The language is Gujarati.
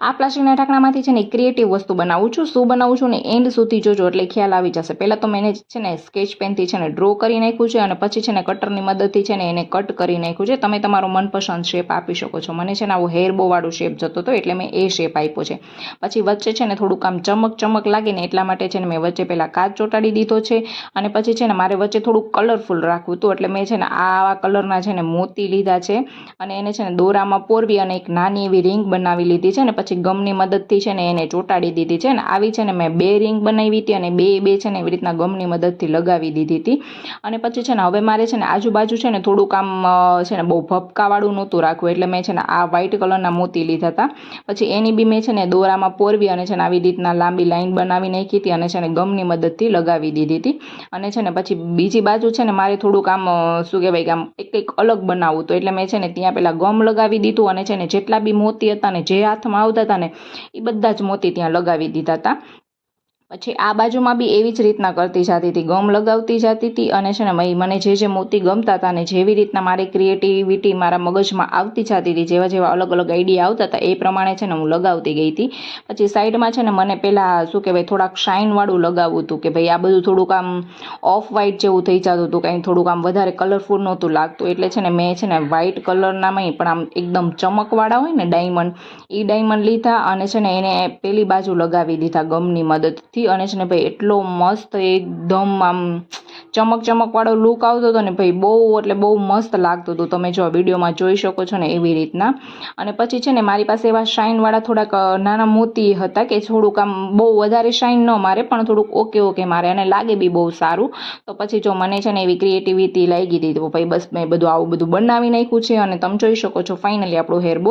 આ પ્લાસ્ટિકના ઢાંકણામાંથી છે ને ક્રિએટિવ વસ્તુ બનાવું છું. શું બનાવું છું ને એન્ડ સુધી જોજો એટલે ખ્યાલ આવી જશે. પહેલાં તો મેં છે ને સ્કેચ પેનથી છે ને ડ્રો કરી નાખ્યું છે અને પછી છે ને કટરની મદદથી છે ને એને કટ કરી નાખ્યું છે. તમે તમારો મનપસંદ શેપ આપી શકો છો. મને છે ને આવો હેર બોવાળો શેપ જતો હતો એટલે મેં એ શેપ આપ્યો છે. પછી વચ્ચે છે ને થોડુંક આમ ચમક લાગે ને એટલા માટે છે ને મેં વચ્ચે પહેલાં કાચ ચોંટાડી દીધો છે અને પછી છે ને મારે વચ્ચે થોડુંક કલરફુલ રાખવું હતું એટલે મેં છે ને આવા કલરના છે ને મોતી લીધા છે અને એને છે ને દોરામાં પોરવી અને એક નાની એવી રિંગ બનાવી લીધી છે અને પછી ગમની મદદથી છે ને એને ચોંટાડી દીધી છે ને આવી છે ને મેં 2 રિંગ બનાવી હતી અને બે છે ને એવી રીતના ગમની મદદથી લગાવી દીધી હતી. અને પછી છે ને હવે મારે છે ને આજુબાજુ છે ને થોડુંક આમ છે ને બહુ ભપકાવાળું નહોતું રાખવું એટલે મેં છે ને આ વ્હાઇટ કલરના મોતી લીધા હતા. પછી એની બી મેં છે ને દોરામાં પોરવી અને છે ને આવી રીતના લાંબી લાઈન બનાવી નાખી હતી અને છે ને ગમની મદદથી લગાવી દીધી હતી. અને છે ને પછી બીજી બાજુ છે ને મારે થોડુંક આમ શું કહેવાય કે આમ એક અલગ બનાવવું તો એટલે મેં છે ને ત્યાં પહેલાં ગમ લગાવી દીધું અને છે ને જેટલા બી મોતી હતા ને જે હાથમાં આવતા હતા ને એ બધા જ મોતી ત્યાં લગાવી દીધા હતા. પછી આ બાજુમાં બી એવી જ રીતના કરતી જતી હતી, ગમ લગાવતી જતી હતી અને છે ને મને જે મોતી ગમતા હતા ને જેવી રીતના મારી ક્રિએટિવિટી મારા મગજમાં આવતી જતી હતી, જેવા અલગ અલગ આઈડિયા આવતા હતા એ પ્રમાણે છે ને હું લગાવતી ગઈ હતી. પછી સાઈડમાં છે ને મને પહેલાં શું કહેવાય થોડાક શાઇનવાળું લગાવવું હતું કે ભાઈ આ બધું થોડુંક આમ ઓફ વ્હાઇટ જેવું થઈ જતું હતું, કંઈ થોડુંક આમ વધારે કલરફુલ નહોતું લાગતું એટલે છે ને મેં છે ને વ્હાઇટ કલરનામાં પણ આમ એકદમ ચમકવાળા હોય ને ડાયમંડ, એ ડાયમંડ લીધા અને છે ને એને પેલી બાજુ લગાવી દીધા ગમની મદદથી અને છે ને ભાઈ એટલો મસ્ત એકદમ આમ ચમકવાળો લુક આવતો હતો ને ભાઈ, બહુ એટલે બહુ મસ્ત લાગતું હતું. તમે જો વિડીયોમાં જોઈ શકો છો ને એવી રીતના. અને પછી છે ને મારી પાસે એવા શાઇનવાળા થોડાક નાના મોતી હતા કે થોડુંક આમ બહુ વધારે શાઇન ન મારે પણ થોડુંક ઓકે મારે અને લાગે બી બહુ સારું. તો પછી જો મને છે ને એવી ક્રિએટિવિટી લાગી હતી તો ભાઈ બસ મેં બધું આવું બધું બનાવી નાખ્યું છે અને તમે જોઈ શકો છો ફાઇનલી આપણું હેર બહુ